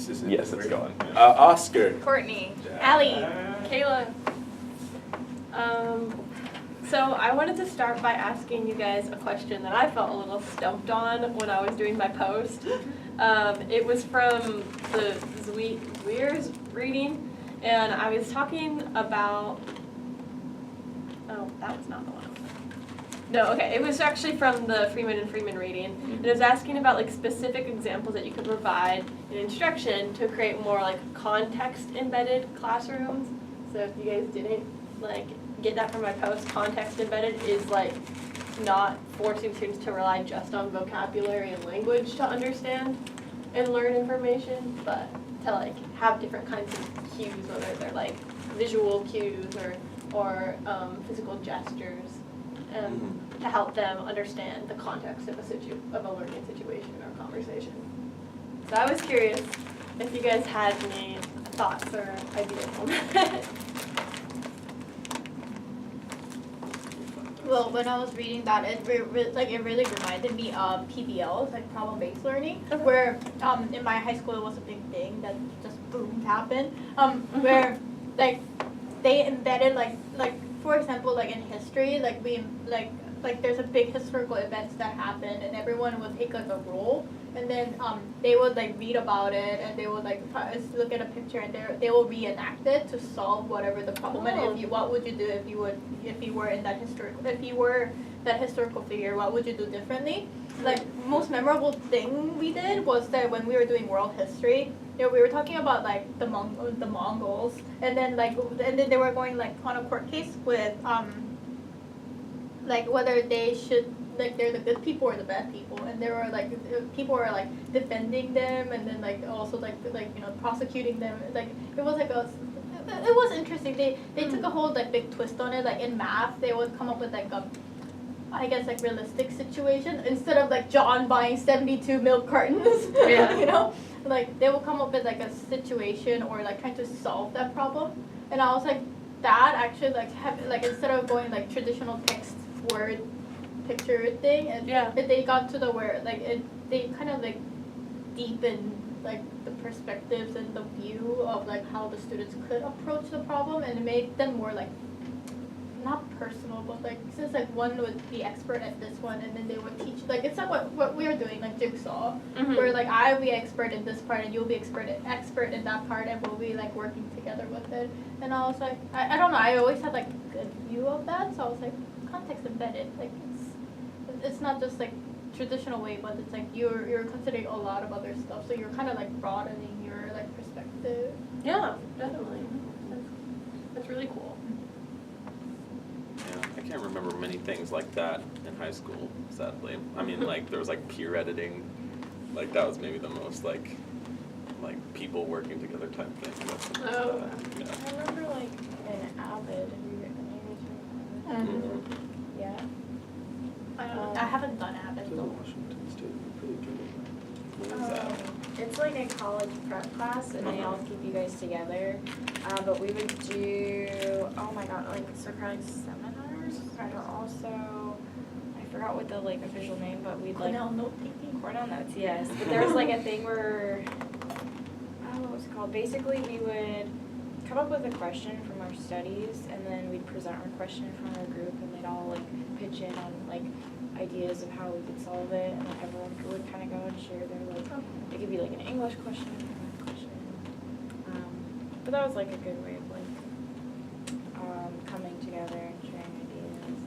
This isn't Yes, it's going. Oscar. Courtney. Allie. Kayla. So I wanted to start by asking you guys a question that I felt a little stumped on when I was doing my post. It was from the Zweers reading, and I was talking about, oh, that was not the one. No, okay, it was actually from the Freeman and Freeman reading, and it was asking about like specific examples that you could provide in instruction to create more like context-embedded classrooms. So if you guys didn't like get that from my post, context-embedded is like not forcing students to rely just on vocabulary and language to understand and learn information, but to like have different kinds of cues, whether they're like visual cues or physical gestures. To help them understand the context of a learning situation or conversation. So I was curious if you guys had any thoughts or ideas on that. Well, when I was reading that, it really reminded me of PBLs, like problem-based learning, where in my high school it was a big thing that just boom happened, where like they embedded like for example, like in history, like there's a big historical events that happen, and everyone would take like a role, and then they would like read about it, and they would like look at a picture, and they will reenact it to solve whatever the problem. And what would you do if you were that historical figure? What would you do differently? Like most memorable thing we did was that when we were doing world history, we were talking about like the Mongols, and then they were going like on a court case with like whether they should, like they're the good people or the bad people, and there were like people were like defending them, and then like also like prosecuting them. Like it was like it was interesting. They took a whole like big twist on it. Like in math, they would come up with like I guess like realistic situation instead of like John buying 72 milk cartons. Yeah. Like they will come up with like a situation or like trying to solve that problem. And I was like, that actually like instead of going like traditional text word picture thing, and they got to the where like they kind of like deepened like the perspectives and the view of like how the students could approach the problem, and it made them more like not personal, but like since like one would be expert at this one, and then they would teach like it's like what we are doing like jigsaw, where like I will be expert in this part and you'll be expert in that part, and we'll be like working together with it. And I was like I don't know, I always had like a good view of that, so I was like context embedded, like it's not just like traditional way, but it's like you're considering a lot of other stuff, so you're kind of like broadening your like perspective. Yeah, definitely. That's really cool. Yeah, I can't remember many things like that in high school, sadly. I mean, like there was like peer editing, like that was maybe the most like people working together type thing. But, yeah. I remember like in Avid. Have you guys Yeah. I haven't done Avid though. Washington State, pretty good. What is that? It's like a college prep class, and they all keep you guys together. But we would do, oh my god, like Socratic seminars, but also, I forgot what the like official name, but we'd like Cornell note taking. Cornell notes, yes. But there was like a thing where, what was it called? Basically, we would come up with a question from our studies, and then we'd present our question in front of our group, and they'd all like pitch in on like ideas of how we could solve it, and then everyone would kind of go and share their like, it could be like an English question, a math question. But that was like a good way of like coming together and sharing ideas.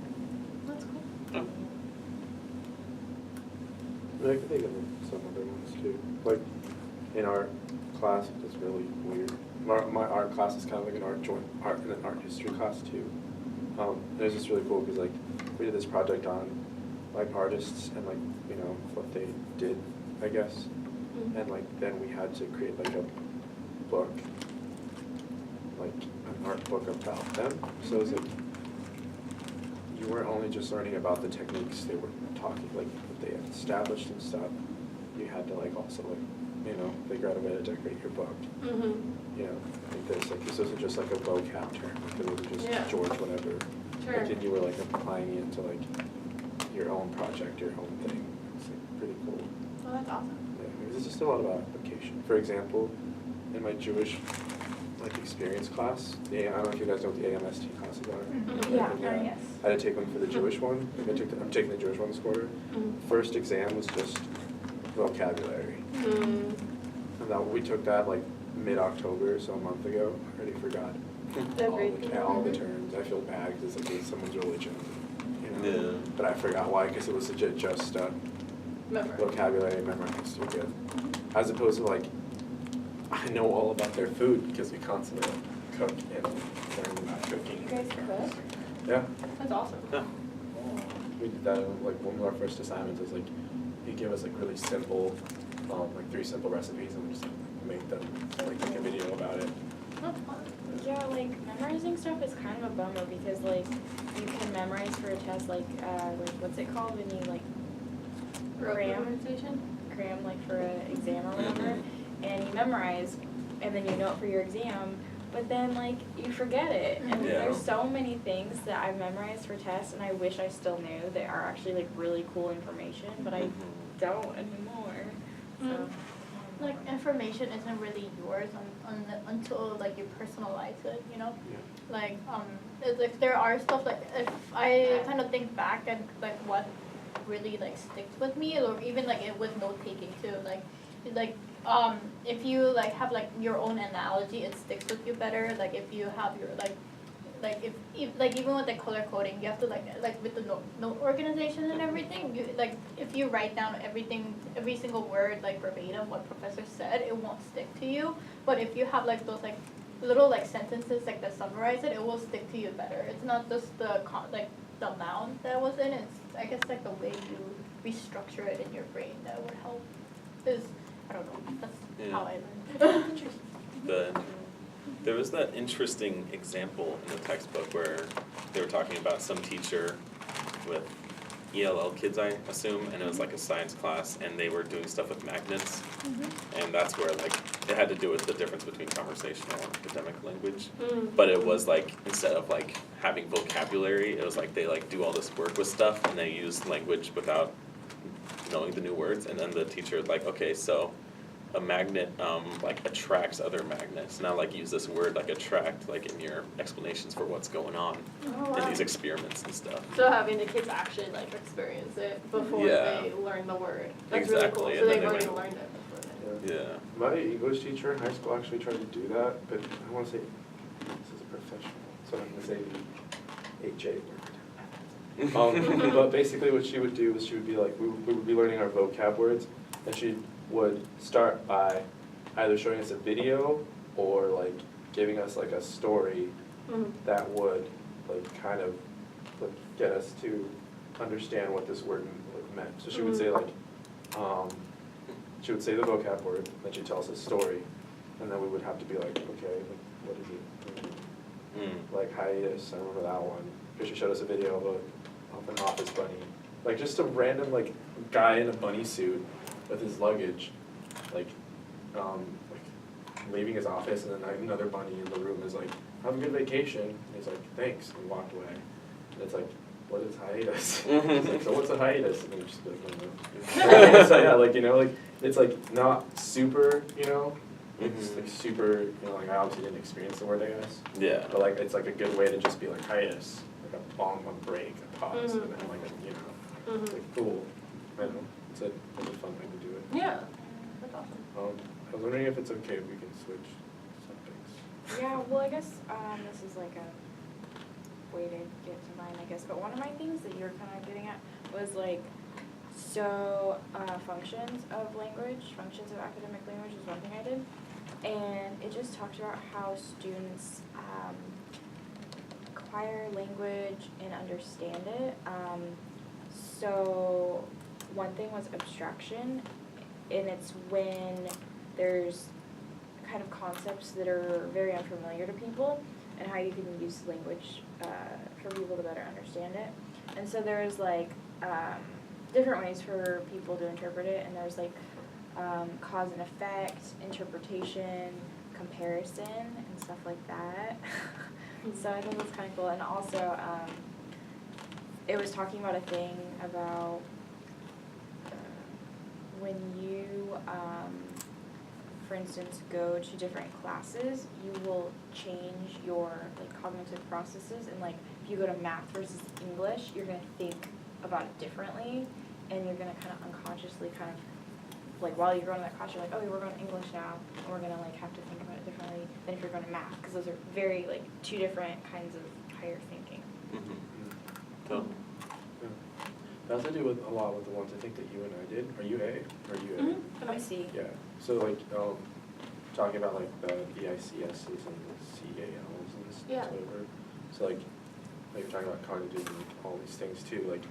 That's cool. I can think of some other ones too. Like in art class, it's really weird. My art class is kind of like an art and an art history class too. And it was just really cool because like we did this project on like artists and like what they did, I guess. And like then we had to create like a book, like an art book about them. So it was like you weren't only just learning about the techniques they were talking, like what they had established and stuff. You had to like also like figure out a way to decorate your book. Like this. Like this wasn't just like a vocab term. Like it wasn't just George whatever. Sure. Like, and you were like applying it to like your own project, your own thing. It's like pretty cool. Oh, that's awesome. Yeah, it's just a lot about application. For example, in my Jewish experience class, I don't know if you guys know what the AMST classes are. Yeah. I had to take one for the Jewish one. I'm taking the Jewish one this quarter. First exam was just vocabulary. And then we took that like mid-October, so a month ago. I already forgot all the terms. I feel bad because it's like someone's religion, you know. Yeah. But I forgot why, because it was legit just vocabulary memorized. Stupid. As opposed to like, I know all about their food because we constantly cook and learn about cooking. You guys cook? Yeah. That's awesome. Yeah. We did that in, like one of our first assignments was like he gave us like really simple, like 3 simple recipes and we just make them like make a video about it. Yeah, like memorizing stuff is kind of a bummer because like you can memorize for a test like what's it called when you like cram like for an exam or whatever, and you memorize and then you know it for your exam, but then like you forget it. And Yeah. there's so many things that I've memorized for tests and I wish I still knew that are actually like really cool information, but I don't anymore. So Like information isn't really yours until like you personalize it, you know? Yeah. Like it's like there are stuff like if I kind of think back and like what really like sticks with me, or even like it with note taking too, like if you like have like your own analogy, it sticks with you better. Like if you have your like if like even with the color coding, you have to like with the note organization and everything, you like if you write down everything, every single word like verbatim what professor said, it won't stick to you. But if you have like those like little like sentences like that summarize it, it will stick to you better. It's not just the the amount that was in it. It's I guess like the way you restructure it in your brain that would help. Is I don't know. That's how I learned. There was that interesting example in the textbook where they were talking about some teacher with ELL kids, I assume, and it was like a science class, and they were doing stuff with magnets, and that's where like it had to do with the difference between conversational and academic language. But it was like instead of like having vocabulary, it was like they like do all this work with stuff, and they use language without knowing the new words, and then the teacher like, okay, so a magnet like attracts other magnets. Now like use this word like attract like in your explanations for what's going on in these experiments and stuff. So having the kids actually like experience it before they learn the word. That's Exactly, really and cool. So then they've they already went- learned it before then. Yeah. My English teacher in high school actually tried to do that, but I want to say this is a professional, so I'm going to say the HA word. But basically what she would do is she would be like, we would be learning our vocab words, and she would start by either showing us a video or like giving us like a story that would like kind of like get us to understand what this word like, meant. So she would say like, she would say the vocab word, then she'd tell us a story, and then we would have to be like, okay, like, what is it? Like hiatus, I remember that one, because she showed us a video of an office bunny, like just a random like guy in a bunny suit with his luggage, like leaving his office, and then another bunny in the room is like, have a good vacation, and he's like, thanks, and he walked away. And it's like, what is hiatus? It's like, so what's a hiatus? And then just be like, no. So yeah, like, you know, like, it's like not super, you know, it's like super, you know, like I obviously didn't experience the word, I guess. Yeah. But like, it's like a good way to just be like hiatus, like a bomb, a break, a pause, and then like, you know, it's like cool. I don't know, it's a fun way to do it. Yeah, that's awesome. I was wondering if it's okay if we can switch some things. yeah, well I guess this is like a way to get to mine, I guess. But one of my things that you're kind of getting at was like, so functions of language, functions of academic language is one thing I did, and it just talked about how students acquire language and understand it. So one thing was abstraction, and it's when there's kind of concepts that are very unfamiliar to people, and how you can use language for people to better understand it. And so there's like different ways for people to interpret it, and there's like cause and effect, interpretation, comparison, and stuff like that. So I think that's kind of cool. And also it was talking about a thing about when you for instance, go to different classes, you will change your like cognitive processes, and like if you go to math versus English, you're gonna think about it differently, and you're gonna kind of unconsciously kind of like while you're going to that class, you're like, oh, we're going to English now, and we're gonna like have to think about it differently than if you're going to math, because those are very like two different kinds of higher thinking. So, That has to do with a lot with the ones I think that you and I did. Are you A? Or are you A? Mm-hmm. I see. Yeah. So like talking about like the EICSs and the CALs and Yeah. whatever. So like you're talking about cognitive and all these things too. Like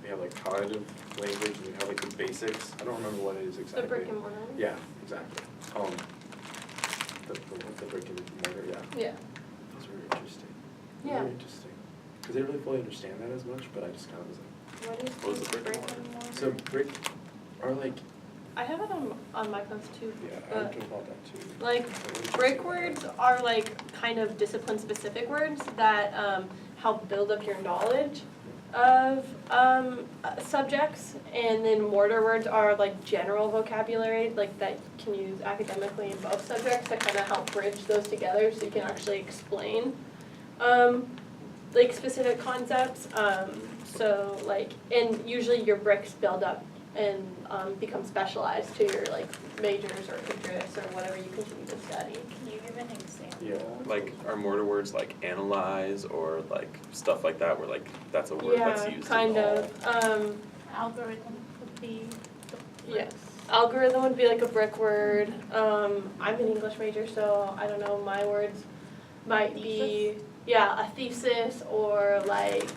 we have like cognitive language and we have like the basics. I don't remember what it is exactly. The brick and mortar. Yeah, exactly. The brick and mortar. Yeah. Yeah. Those are interesting. Yeah. Very interesting. Because they really fully understand that as much, but I just kind of was like. What is the brick brick and and mortar? So brick are like, I have it on my post too. yeah, I but can about that too. like brick words are like kind of discipline specific words that help build up your knowledge of subjects, and then mortar words are like general vocabulary like that you can use academically in both subjects to kind of help bridge those together so you can actually explain like specific concepts. So like, and usually your bricks build up and become specialized to your like majors or interests or whatever you continue to study. Can you give an example? Yeah. like, are mortar words like analyze or like stuff like that, where like that's a word that's used kind in all? of. Algorithm would be the Yeah. Algorithm would be like a brick word. I'm an English major, so I don't know, my words might be, a thesis or like,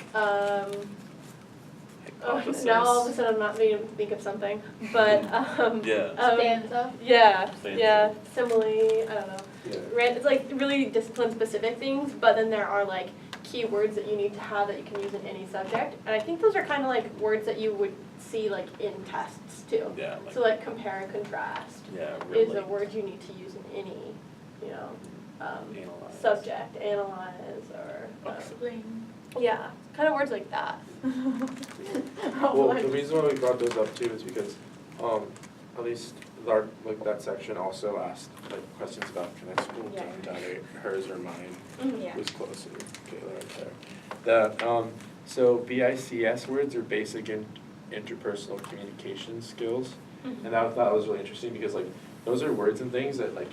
Hypothesis. now all of a sudden I'm not being able to think of something, but, Yeah. stanza. yeah, Stanza. yeah, simile, I don't know. Yeah. It's like really discipline specific things, but then there are like key words that you need to have that you can use in any subject. And I think those are kind of like words that you would see like in tests too. Yeah, like, So like compare and contrast yeah, is really. a word you need to use in any, you know, Analyze. subject, analyze, or, Explain. yeah, kind of words like that. Well, the reason why we brought those up too is because, at least our, like that section also asked like questions about connect school, Yeah. hers or mine. Yeah. Was closer, Kayla right there. The, so BICS words are basic interpersonal communication skills. And that was really interesting because like, those are words and things that like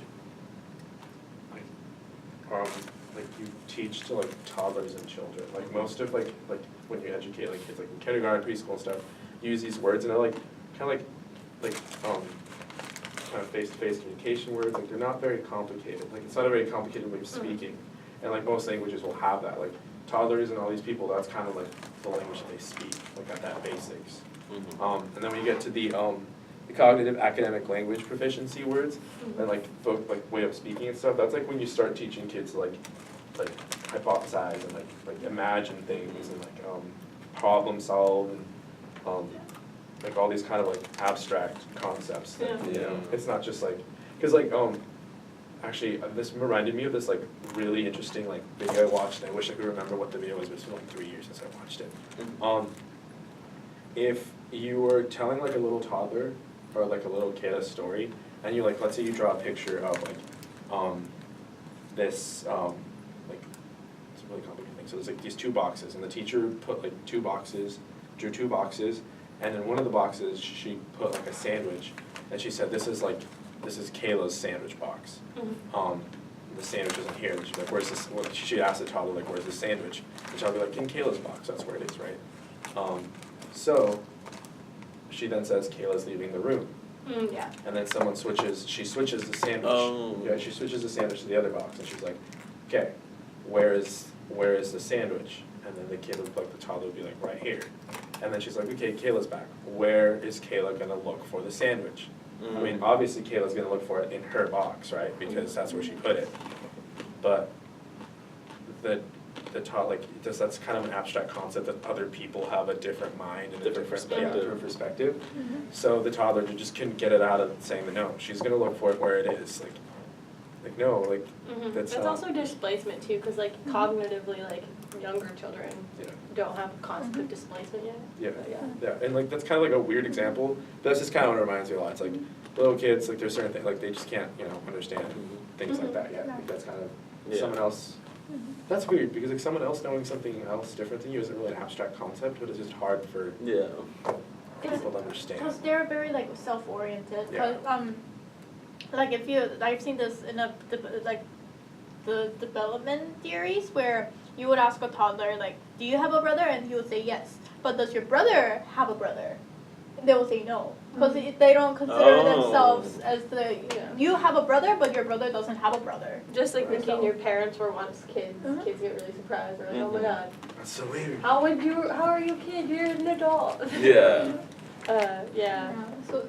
you teach to like toddlers and children. Like most of like when you educate like kids like in kindergarten, preschool and stuff, you use these words and they're like, kind of face-to-face communication words. Like they're not very complicated. Like it's not a very complicated way of speaking. And like most languages will have that. Like toddlers and all these people, that's kind of like the language that they speak, like at that basics. And then when you get to the cognitive academic language proficiency words and like way of speaking and stuff, that's like when you start teaching kids to like hypothesize and like imagine things and like problem solve and like all these kind of like abstract concepts that, you know, it's not just like, cause like actually this reminded me of this like really interesting like video I watched, and I wish I could remember what the video was, but it's been like 3 years since I watched it. If you were telling like a little toddler or like a little kid a story, and you like, let's say you draw a picture of like this like it's a really complicated thing. So there's like these two boxes, and the teacher put like drew two boxes, and in one of the boxes she put like a sandwich, and she said this is Kayla's sandwich box. The sandwich isn't here, and she's like, where's this? Well, she asked the toddler like, where's the sandwich? And she'll be like, in Kayla's box. That's where it is, right? So she then says Kayla's leaving the room. Yeah. And then she switches the sandwich. Oh. Yeah, she switches the sandwich to the other box, and she's like, okay, where is the sandwich? And then the kid would, like the toddler would be like, right here. And then she's like, okay, Kayla's back. Where is Kayla gonna look for the sandwich? I mean, obviously Kayla's gonna look for it in her box, right? Because that's where she put it. But that's kind of an abstract concept that other people have a different mind and Different perspective. different perspective. So the toddler just couldn't get it out of saying that no, she's gonna look for it where it is. Like no, like that's That's also displacement too, because like cognitively, like younger children yeah. don't have a concept of displacement yet. Yeah. But Yeah, and like that's kind of like a weird example. That's just kind of what it reminds me a lot. It's like little kids, like there's certain things, like they just can't, understand things like Mhm. that yet. Like that's kind of Yeah. someone else. That's weird because like someone else knowing something else different than you isn't really an abstract concept, but it's just hard for Yeah. people to understand. Because they're very like self-oriented. Yeah. 'Cause, like if you, I've seen this in the development theories where you would ask a toddler like, do you have a brother? And he would say yes. But does your brother have a brother? And they will say no. Because they don't consider Oh. themselves as Yeah. you have a brother, but your brother doesn't have a brother. Just like Right. thinking your parents were once kids. Mhm. Kids get really surprised. They're like, oh my Mhm. god, That's so weird. how are you a kid? You're an adult. Yeah. Yeah. So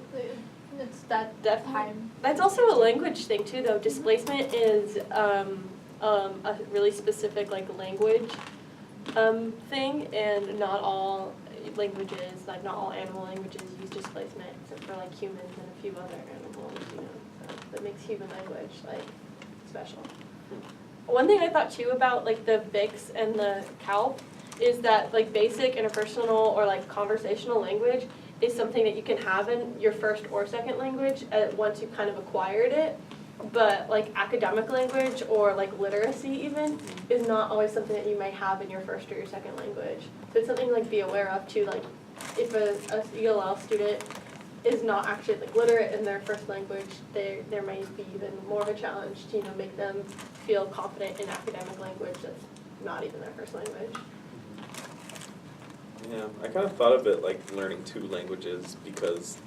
it's that Definitely. time. That's also a language thing too, though. Displacement is a really specific like language thing, and not all languages, like not all animal languages, use displacement, except for like humans and a few other animals. So that makes human language like special. One thing I thought too about like the VIX and the CALP is that like basic interpersonal or like conversational language is something that you can have in your first or second language once you've kind of acquired it. But like academic language or like literacy even is not always something that you may have in your first or your second language. So it's something to like be aware of too. Like if a ELL student is not actually like literate in their first language, there might be even more of a challenge to make them feel confident in academic language that's not even their first language. Yeah, I kind of thought of it like learning two languages because,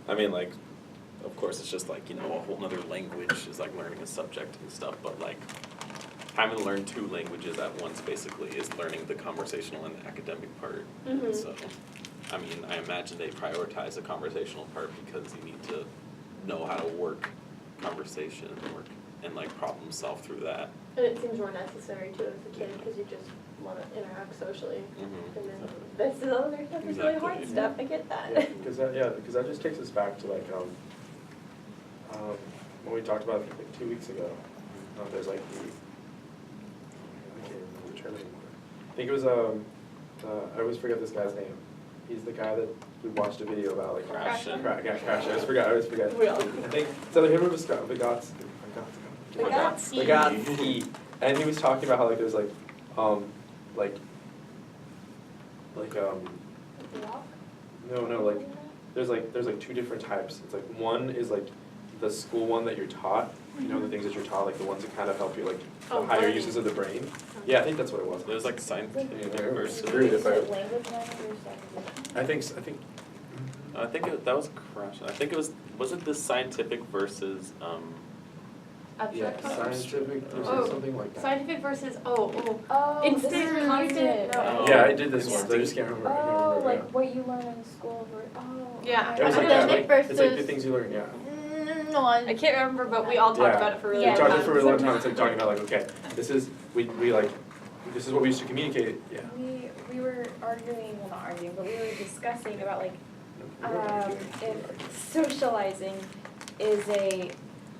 I mean, like, of course, it's just like, a whole nother language is like learning a subject and stuff, but like having to learn two languages at once basically is learning the conversational and academic part. Mhm. And so, I mean, I imagine they prioritize the conversational part because you need to know how to work conversation and like problem solve through that. And it seems more necessary too as a kid because you just want to interact socially. Mhm. And then this is other stuff is really hard Exactly. stuff. I get that. Because that just takes us back to like when we talked about it like 2 weeks ago. There's like the I can't remember the term anymore. I think it was I always forget this guy's name. He's the guy that we watched a video about like Crash. Crash. I always forget. We all- I think it's either him or Vygotsky. Vygotsky. And he was talking about how like there's like there's like two different types. It's like one is like the school one that you're taught, the things that you're taught, like the ones that kind of help you like the Oh, higher learning. uses of the brain. Yeah, I think that's what it was. There's like scientific versus. Screwed if I- Is it language learning or psychology? I think that was Crash. I think it was it the scientific versus Abstract concept. scientific Oh, versus something like that. Scientific versus Oh, Instant this is what you constant, did. no. Yeah, I did this Yeah. once. I just can't remember. I can't Oh, remember. like what you learn in school. Yeah. It was like I that. don't Like, know. it's like the Versus- things you learn. Yeah. No, I can't remember, but we all talked Yeah. about it for a really We long talked time. it for a really long time. It's like talking about like, okay, this is we like this is what we used to communicate. Yeah. We were arguing, well not arguing, but we were discussing about like if socializing is a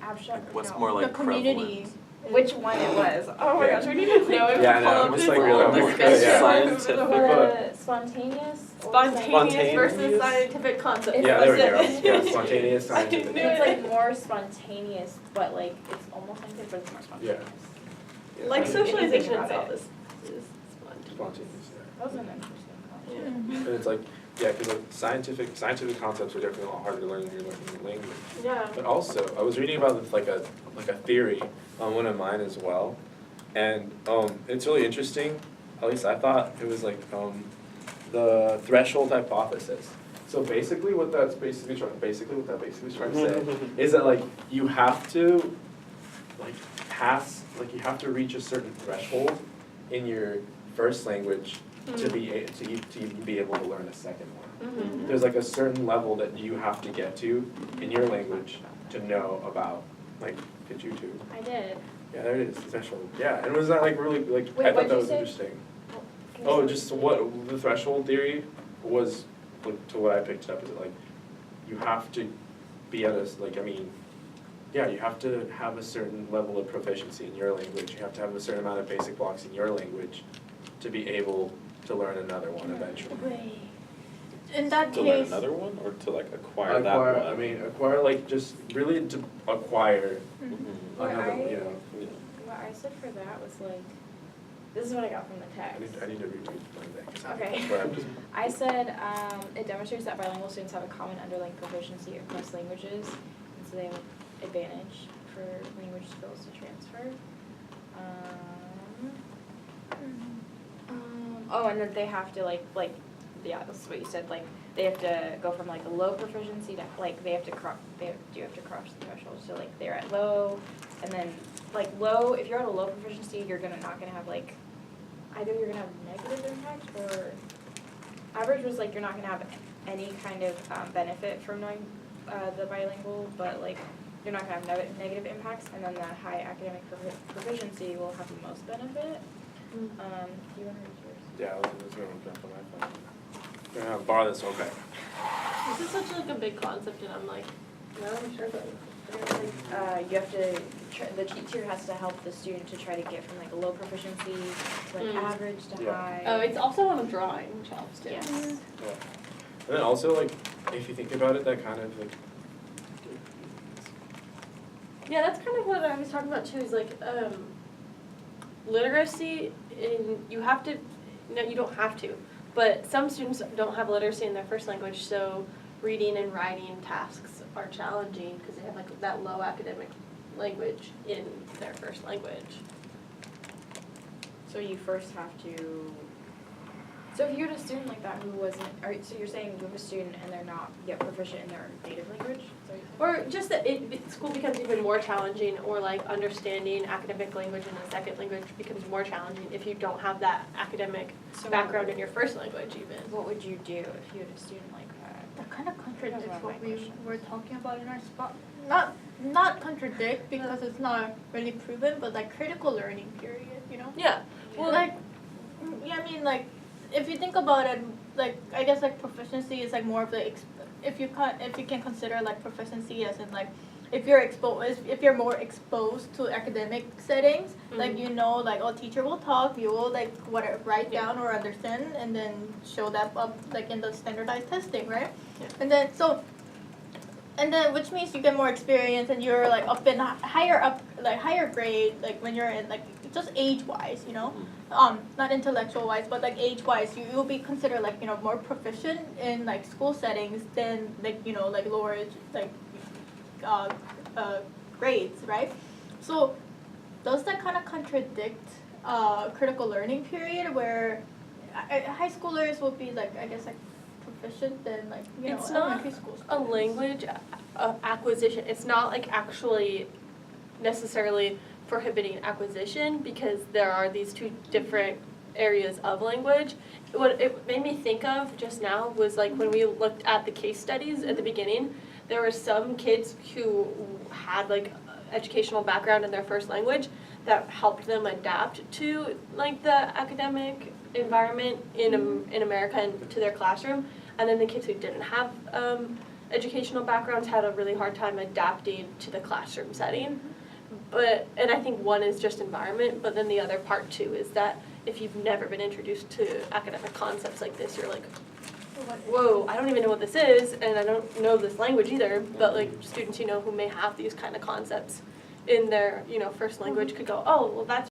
abstract. what's no. more like The community. prevalent. Which one it was. Oh my Yeah. gosh, we need to No, it was Yeah, I know. called It's this like whole real- discussion. yeah. Scientific. The spontaneous. or Spontaneous versus Spontaneous? scientific concept. It's Yeah, there we go. That's it. Yeah, spontaneous I scientific. knew It's it. like more spontaneous, but like it's almost scientific, but it's more spontaneous. Yeah. Like I think socialization about itself it. is spontaneous. Yeah. That was an interesting concept. And it's like, yeah, because like scientific concepts are definitely a lot harder to learn when you're learning language. Yeah. But also, I was reading about like a theory on one of mine as well, and it's really interesting. At least I thought it was like the threshold hypothesis. So basically, what that basically trying to say is that like you have to like you have to reach a certain threshold in your first language to be able to learn a second one. Mm-hmm. There's like a certain level that you have to get to in your language to know about, like, did you too? I did. Yeah, there it is, the threshold. Yeah, and was that like really, like, Wait, I thought what'd that you was say? interesting. Can you Oh, say- just what, the threshold theory was, like, to what I picked up, is it like, you have to be at a, like, I mean, yeah, you have to have a certain level of proficiency in your language, you have to have a certain amount of basic blocks in your language to be able to learn another one eventually. Wait. in that To learn case, another one, or to like acquire that one? I mean, acquire, like, just really to acquire Mhm. What another, I- you know. Yeah. What I said for that was like, this is what I got from the text. I need to reread that, 'cause I think Okay. that's where I'm just. I said, it demonstrates that bilingual students have a common underlying proficiency across languages, and so they have advantage for language skills to transfer. Oh, and then they have to yeah, that's what you said, like, they have to go from like a low proficiency to, like, you have to cross the threshold, so like, they're at low, and then, like, low, if you're at a low proficiency, you're not gonna have like, either you're gonna have negative impact, or average was like, you're not gonna have any kind of, benefit from knowing, the bilingual, but like, you're not gonna have negative impacts, and then the high academic proficiency will have the most benefit. Do you wanna read yours? Yeah, I was gonna jump on my phone. I'm gonna borrow this, okay. This is such like a big concept, and I'm like, no, I'm sure that. You have to, the teacher has to help the student to try to get from like a low proficiency to like average to Yeah. high. Oh, it's also on the drawing, which helps too. Yes. Yeah. And then also, like, if you think about it, that kind of, like, Yeah, that's kind of what I was talking about too, is like, literacy you have to, no, you don't have to, but some students don't have literacy in their first language, so reading and writing tasks are challenging because they have like that low academic language in their first language. So you first have to, so if you had a student like that who wasn't, so you're saying you have a student and they're not yet proficient in their native language? Is that what you're saying? Or just that school becomes even more challenging, or like understanding academic language in a second language becomes more challenging if you don't have that academic So background in your first language even. What would you do if you had a student like that? that kind of contradicts That's one what of my we questions. were talking about in our spot. Not contradict because it's not really proven, but like critical learning period, you know? Yeah. Well, like, yeah, I mean, like, if you think about it, like, I guess like proficiency is like more of the if you can consider like proficiency as in like if you're more exposed to academic settings, like, you know, like, oh, teacher will talk, you will like write down or understand, and then show that up like in the standardized testing, right? Yeah. And then which means you get more experience and you're like higher grade, like when you're in like just age wise, you know, not intellectual wise, but like age wise, you'll be considered like, you know, more proficient in like school settings than like, you know, like lower like grades, right? So does that kind of contradict critical learning period where high schoolers will be like, I guess, like proficient than like, you know, It's not elementary school a students? language acquisition. It's not like actually necessarily prohibiting acquisition, because there are these two different areas of language. What it made me think of just now was like when we looked at the case studies at the beginning, there were some kids who had like educational background in their first language that helped them adapt to like the academic environment in America and to their classroom. And then the kids who didn't have educational backgrounds had a really hard time adapting to the classroom setting. And I think one is just environment, but then the other part too is that if you've never been introduced to academic concepts like this, you're like, whoa, I don't even know what this is, and I don't know this language either, but like students, you know, who may have these kind of concepts in their, you know, first language could go, oh, well, that's